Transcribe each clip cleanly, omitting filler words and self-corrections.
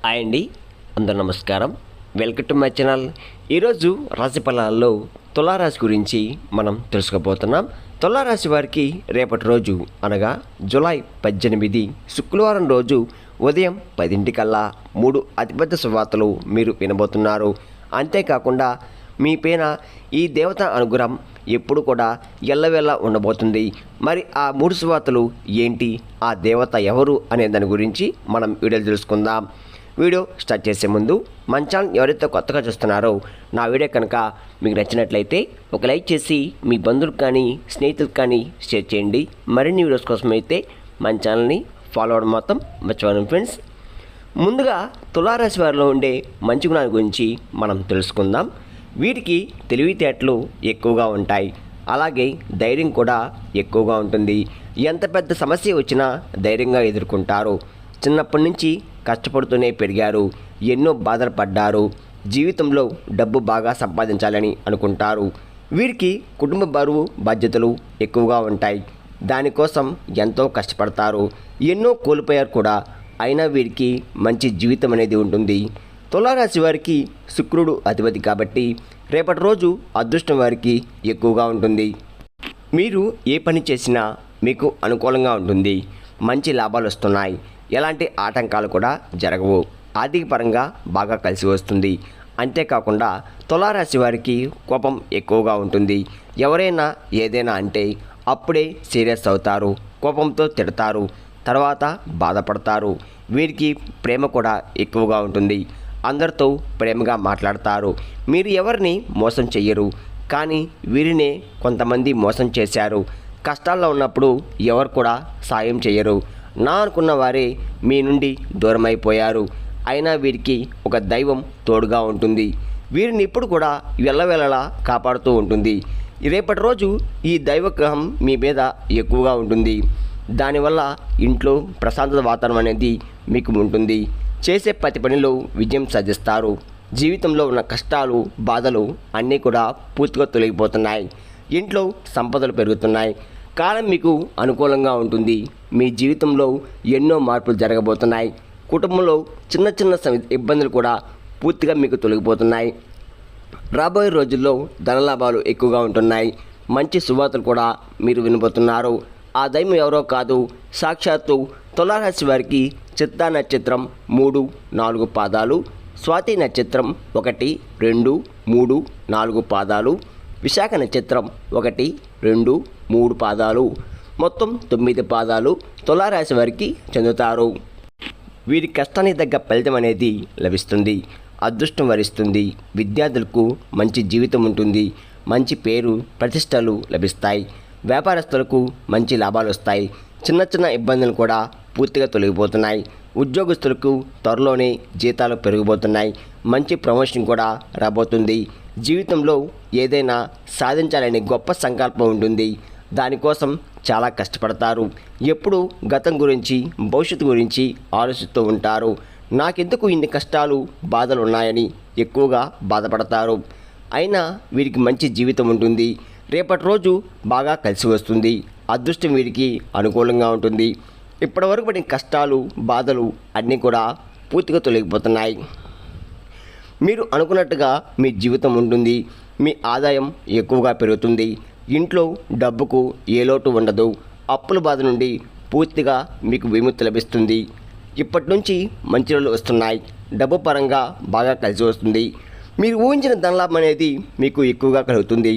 Hi అండి, అందరూ నమస్కారం. Welcome to my channel. ఈరోజు రాశి ఫలాల్లో తులారాశి గురించి మనం తెలుసుకోబోతున్నాం. తులారాశి వారికి రేపటి రోజు అనగా జూలై 18 శుక్రవారం రోజు ఉదయం 10 3 అతిపెద్ద శుభవార్తలు మీరు వినబోతున్నారు. అంతేకాకుండా మీ పైన ఈ దేవత అనుగ్రహం ఎప్పుడు కూడా ఎల్లవేళ ఉండబోతుంది. మరి ఆ 3 శుభవార్తలు ఏంటి, ఆ దేవత ఎవరు అనే దాని గురించి మనం వీడియోలు తెలుసుకుందాం. వీడియో స్టార్ట్ చేసే ముందు మన ఛానల్ ఎవరైతే కొత్తగా చూస్తున్నారో నా వీడియో కనుక మీకు నచ్చినట్లయితే ఒక లైక్ చేసి మీ బంధువులకు కానీ స్నేహితులకు కానీ షేర్ చేయండి. మరిన్ని వీడియోస్ కోసం అయితే మన ఛానల్ని ఫాలో అవ్వడం మొత్తం మర్చిపోండి ఫ్రెండ్స్. ముందుగా తులారాశి వారిలో ఉండే మంచి గుణాల గురించి మనం తెలుసుకుందాం. వీరికి తెలివితేటలు ఎక్కువగా ఉంటాయి, అలాగే ధైర్యం కూడా ఎక్కువగా ఉంటుంది. ఎంత పెద్ద సమస్య వచ్చినా ధైర్యంగా ఎదుర్కొంటారు. చిన్నప్పటి నుంచి కష్టపడుతూనే పెరిగారు, ఎన్నో బాధలు పడ్డారు. జీవితంలో డబ్బు బాగా సంపాదించాలని అనుకుంటారు. వీరికి కుటుంబ బరువు బాధ్యతలు ఎక్కువగా ఉంటాయి, దానికోసం ఎంతో కష్టపడతారు. ఎన్నో కోల్పోయారు కూడా, అయినా వీరికి మంచి జీవితం అనేది ఉంటుంది. తులారాశి వారికి శుక్రుడు అధిపతి కాబట్టి రేపటి రోజు అదృష్టం వారికి ఎక్కువగా ఉంటుంది. మీరు ఏ పని చేసినా మీకు అనుకూలంగా ఉంటుంది. మంచి లాభాలు వస్తున్నాయి, ఎలాంటి ఆటంకాలు కూడా జరగవు. ఆర్థిక పరంగా బాగా కలిసి వస్తుంది. అంతేకాకుండా తులారాశి వారికి కోపం ఎక్కువగా ఉంటుంది. ఎవరైనా ఏదైనా అంటే అప్పుడే సీరియస్ అవుతారు, కోపంతో తిడతారు, తర్వాత బాధపడతారు. వీరికి ప్రేమ కూడా ఎక్కువగా ఉంటుంది. అందరితో ప్రేమగా మాట్లాడతారు. మీరు ఎవరిని మోసం చెయ్యరు, కానీ వీరినే కొంతమంది మోసం చేశారు. కష్టాల్లో ఉన్నప్పుడు ఎవరు కూడా సాయం చేయరు. నా అనుకున్న వారే మీ నుండి దూరమైపోయారు. అయినా వీరికి ఒక దైవం తోడుగా ఉంటుంది. వీరిని ఇప్పుడు కూడా వెళ్ళవేళలా కాపాడుతూ ఉంటుంది. రేపటి రోజు ఈ దైవగ్రహం మీ మీద ఎక్కువగా ఉంటుంది. దానివల్ల ఇంట్లో ప్రశాంతత వాతావరణం అనేది మీకు ఉంటుంది. చేసే ప్రతి పనిలో విజయం సాధిస్తారు. జీవితంలో ఉన్న కష్టాలు బాధలు అన్నీ కూడా పూర్తిగా తొలగిపోతున్నాయి. ఇంట్లో సంపదలు పెరుగుతున్నాయి. కాలం మీకు అనుకూలంగా ఉంటుంది. మీ జీవితంలో ఎన్నో మార్పులు జరగబోతున్నాయి. కుటుంబంలో చిన్న చిన్న ఇబ్బందులు కూడా పూర్తిగా మీకు తొలగిపోతున్నాయి. రాబోయే రోజుల్లో ధనలాభాలు ఎక్కువగా ఉంటున్నాయి. మంచి శుభవార్తలు కూడా మీరు వినబోతున్నారు. ఆ దైవం ఎవరో కాదు, సాక్షాత్తు తులారాశి వారికి చిత్తా నక్షత్రం 3, 4 పాదాలు, స్వాతి నక్షత్రం 1, 2, 3, 4 పాదాలు, విశాఖ నక్షత్రం 1, 2, 3 పాదాలు, మొత్తం 9 పాదాలు తులారాశి వారికి చెందుతారు. వీరి కష్టానికి తగ్గ ఫలితం అనేది లభిస్తుంది. అదృష్టం వరిస్తుంది. విద్యార్థులకు మంచి జీవితం ఉంటుంది. మంచి పేరు ప్రతిష్టలు లభిస్తాయి. వ్యాపారస్తులకు మంచి లాభాలు వస్తాయి. చిన్న చిన్న ఇబ్బందులు కూడా పూర్తిగా తొలగిపోతున్నాయి. ఉద్యోగస్తులకు త్వరలోనే జీతాలు పెరిగిపోతున్నాయి. మంచి ప్రమోషన్ కూడా రాబోతుంది. జీవితంలో ఏదైనా సాధించాలనే గొప్ప సంకల్పం ఉంటుంది. దానికోసం చాలా కష్టపడతారు. ఎప్పుడు గతం గురించి భవిష్యత్తు గురించి ఆలోచిస్తూ ఉంటారు. నాకెందుకు ఇన్ని కష్టాలు బాధలు ఉన్నాయని ఎక్కువగా బాధపడతారు. అయినా వీరికి మంచి జీవితం ఉంటుంది. రేపటి రోజు బాగా కలిసి వస్తుంది. అదృష్టం వీరికి అనుకూలంగా ఉంటుంది. ఇప్పటివరకు పడిన కష్టాలు బాధలు అన్నీ కూడా పూర్తిగా తొలగిపోతున్నాయి. మీరు అనుకున్నట్టుగా మీ జీవితం ఉంటుంది. మీ ఆదాయం ఎక్కువగా పెరుగుతుంది. ఇంట్లో డబ్బుకు ఏ లోటు ఉండదు. అప్పుల బాధ నుండి పూర్తిగా మీకు విముక్తి లభిస్తుంది. ఇప్పటి నుంచి మంచి రోజులు వస్తున్నాయి. డబ్బు పరంగా బాగా కలిసి వస్తుంది. మీరు ఊహించిన ధనలాభం అనేది మీకు ఎక్కువగా కలుగుతుంది.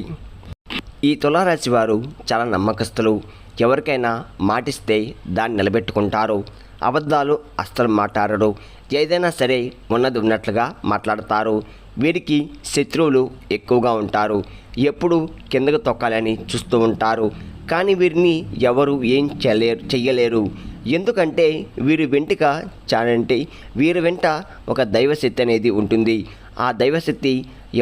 ఈ తులారాశి వారు చాలా నమ్మకస్తులు. ఎవరికైనా మాటిస్తే దాన్ని నిలబెట్టుకుంటారు. అబద్ధాలు అస్సలు మాట్లాడరు. ఏదైనా సరే ఉన్నది ఉన్నట్లుగా మాట్లాడతారు. వీరికి శత్రువులు ఎక్కువగా ఉంటారు. ఎప్పుడు కిందకు తొక్కాలని చూస్తూ ఉంటారు. కానీ వీరిని ఎవరు ఏం చెయ్యలేరు. ఎందుకంటే వీరి వెంటిక చాలంటే వీరి వెంట ఒక దైవశక్తి అనేది ఉంటుంది. ఆ దైవశక్తి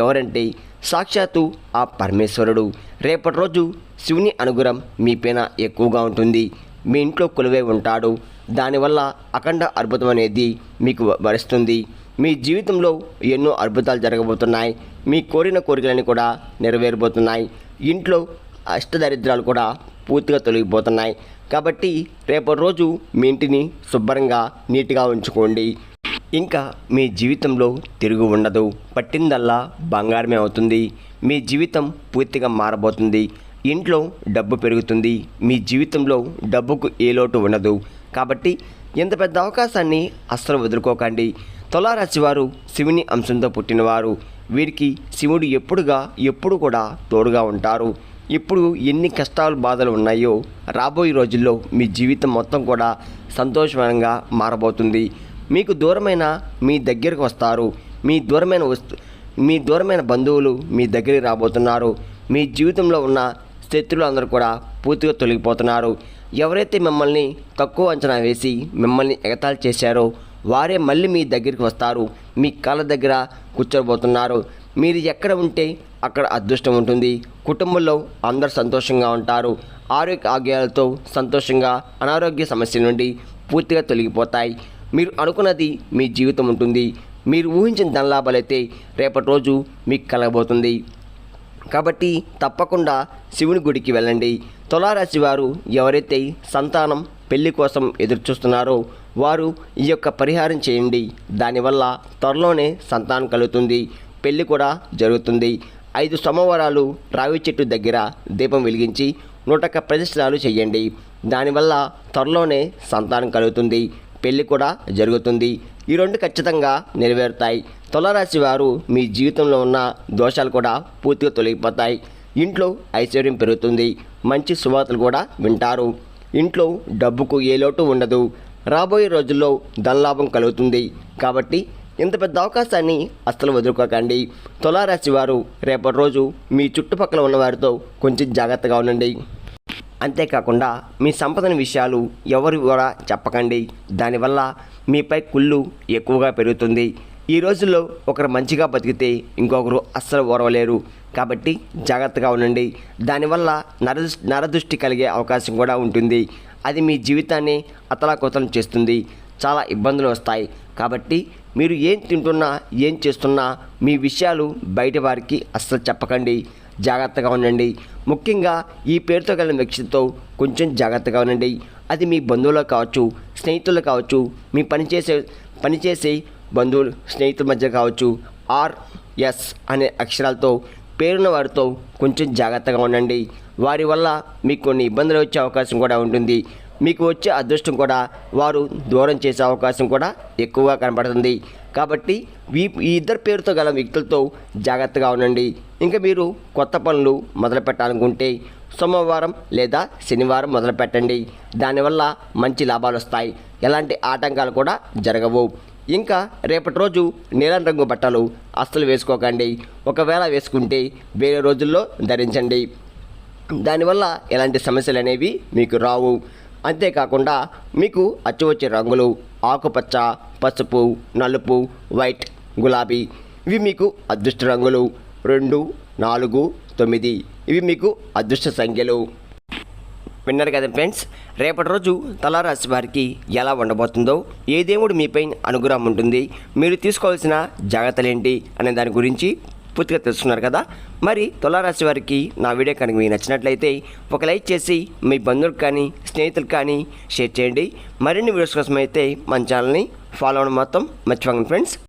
ఎవరంటే సాక్షాత్తు ఆ పరమేశ్వరుడు. రేపటి రోజు శివుని అనుగ్రహం మీ పైన ఎక్కువగా ఉంటుంది. మీ ఇంట్లో కొలువై ఉంటాడు. దానివల్ల అఖండ అద్భుతం అనేది మీకు వరిస్తుంది. మీ జీవితంలో ఎన్నో అద్భుతాలు జరగబోతున్నాయి. మీ కోరిన కోరికలన్నీ కూడా నెరవేరబోతున్నాయి. ఇంట్లో అష్టదరిద్రాలు కూడా పూర్తిగా తొలగిపోతున్నాయి. కాబట్టి రేపటి రోజు మీ ఇంటిని శుభ్రంగా నీట్గా ఉంచుకోండి. ఇంకా మీ జీవితంలో తిరుగు ఉండదు. పట్టిందల్లా బంగారమే అవుతుంది. మీ జీవితం పూర్తిగా మారబోతుంది. ఇంట్లో డబ్బు పెరుగుతుంది. మీ జీవితంలో డబ్బుకు ఏ లోటు ఉండదు. కాబట్టి ఇంత పెద్ద అవకాశాన్ని అస్సలు వదులుకోకండి. తులారాశి వారు శివుని అంశంతో పుట్టినవారు. వీరికి శివుడు ఎప్పుడు కూడా తోడుగా ఉంటారు. ఇప్పుడు ఎన్ని కష్టాలు బాధలు ఉన్నాయో రాబోయే రోజుల్లో మీ జీవితం మొత్తం కూడా సంతోషకరంగా మారబోతుంది. మీకు దూరమైన మీ దగ్గరకు వస్తారు. మీ దూరమైన బంధువులు మీ దగ్గరికి రాబోతున్నారు. మీ జీవితంలో ఉన్న శత్రువులు అందరూ కూడా పూర్తిగా తొలగిపోతున్నారు. ఎవరైతే మిమ్మల్ని తక్కువ అంచనా వేసి మిమ్మల్ని ఎగతాళి చేశారో వారే మళ్ళీ మీ దగ్గరికి వస్తారు. మీ కాళ్ళ దగ్గర కూర్చోబోతున్నారు. మీరు ఎక్కడ ఉంటే అక్కడ అదృష్టం ఉంటుంది. కుటుంబంలో అందరు సంతోషంగా ఉంటారు. ఆరోగ్యాలతో సంతోషంగా అనారోగ్య సమస్యల నుండి పూర్తిగా తొలగిపోతాయి. మీరు అనుకున్నది మీ జీవితం ఉంటుంది. మీరు ఊహించిన ధనలాభాలైతే రేపటి రోజు మీకు కలగబోతుంది. కాబట్టి తప్పకుండా శివుని గుడికి వెళ్ళండి. తులారాశి వారు ఎవరైతే సంతానం పెళ్లి కోసం ఎదురు చూస్తున్నారో వారు ఈ యొక్క పరిహారం చేయండి. దానివల్ల త్వరలోనే సంతానం కలుగుతుంది. పెళ్లి కూడా జరుగుతుంది. 5 సోమవారాలు రావి చెట్టు దగ్గర దీపం వెలిగించి 101 ప్రదక్షిణాలు చేయండి. దానివల్ల త్వరలోనే సంతానం కలుగుతుంది. పెళ్లి కూడా జరుగుతుంది. ఈ 2 ఖచ్చితంగా నెరవేరుతాయి. తులారాశి వారు మీ జీవితంలో ఉన్న దోషాలు కూడా పూర్తిగా తొలగిపోతాయి. ఇంట్లో ఐశ్వర్యం పెరుగుతుంది. మంచి శుభవార్తలు కూడా వింటారు. ఇంట్లో డబ్బుకు ఏ లోటు ఉండదు. రాబోయే రోజుల్లో ధనలాభం కలుగుతుంది. కాబట్టి ఇంత పెద్ద అవకాశాన్ని అస్సలు వదులుకోకండి. తులారాశి వారు రేపటి రోజు మీ చుట్టుపక్కల ఉన్న వారితో కొంచెం జాగ్రత్తగా ఉండండి. అంతేకాకుండా మీ సంపదన విషయాలు ఎవరు కూడా చెప్పకండి. దానివల్ల మీపై కుళ్ళు ఎక్కువగా పెరుగుతుంది. ఈ రోజుల్లో ఒకరు మంచిగా బతికితే ఇంకొకరు అస్సలు ఓర్వలేరు. కాబట్టి జాగ్రత్తగా ఉండండి. దానివల్ల నరదృష్టి కలిగే అవకాశం కూడా ఉంటుంది. అది మీ జీవితాన్ని అతలాకుతలం చేస్తుంది. చాలా ఇబ్బందులు వస్తాయి. కాబట్టి మీరు ఏం తింటున్నా ఏం చేస్తున్నా మీ విషయాలు బయట వారికి అస్సలు చెప్పకండి. జాగ్రత్తగా ఉండండి. ముఖ్యంగా ఈ పేరుతో కలిగిన వ్యక్తితో కొంచెం జాగ్రత్తగా ఉండండి. అది మీ బంధువులు కావచ్చు, స్నేహితులు కావచ్చు, మీ పనిచేసే బంధువులు స్నేహితుల మధ్య కావచ్చు. RS అనే అక్షరాలతో పేరున్న వారితో కొంచెం జాగ్రత్తగా ఉండండి. వారి వల్ల మీకు కొన్ని ఇబ్బందులు వచ్చే అవకాశం కూడా ఉంటుంది. మీకు వచ్చే అదృష్టం కూడా వారు దూరం చేసే అవకాశం కూడా ఎక్కువగా కనబడుతుంది. కాబట్టి ఈ 2 పేరుతో గల వ్యక్తులతో జాగ్రత్తగా ఉండండి. ఇంకా మీరు కొత్త పనులు మొదలు పెట్టాలనుకుంటే సోమవారం లేదా శనివారం మొదలు పెట్టండి. దానివల్ల మంచి లాభాలు వస్తాయి. ఎలాంటి ఆటంకాలు కూడా జరగవు. ఇంకా రేపటి రోజు నీలం రంగు బట్టలు అస్సలు వేసుకోకండి. ఒకవేళ వేసుకుంటే వేరే రోజుల్లో ధరించండి. దానివల్ల ఎలాంటి సమస్యలు అనేవి మీకు రావు. అంతేకాకుండా మీకు అచ్చువచ్చే రంగులు ఆకుపచ్చ, పసుపు, నలుపు, వైట్, గులాబీ ఇవి మీకు అదృష్ట రంగులు. 2, 4, 9 ఇవి మీకు అదృష్ట సంఖ్యలు. విన్నారు కదా ఫ్రెండ్స్, రేపటి రోజు తులారాశి వారికి ఎలా ఉండబోతుందో, ఏ దేవుడు మీపై అనుగ్రహం ఉంటుంది, మీరు తీసుకోవాల్సిన జాగ్రత్తలు ఏంటి అనే దాని గురించి పూర్తిగా తెలుసుకున్నారు కదా. మరి తులారాశి వారికి నా వీడియో కనుక మీకు నచ్చినట్లయితే ఒక లైక్ చేసి మీ బంధువులకు కానీ స్నేహితులకు కానీ షేర్ చేయండి. మరిన్ని వీడియోస్ కోసం అయితే మన ఛానల్ని ఫాలో అవ్వడం మాత్రం మర్చిపోకండి ఫ్రెండ్స్.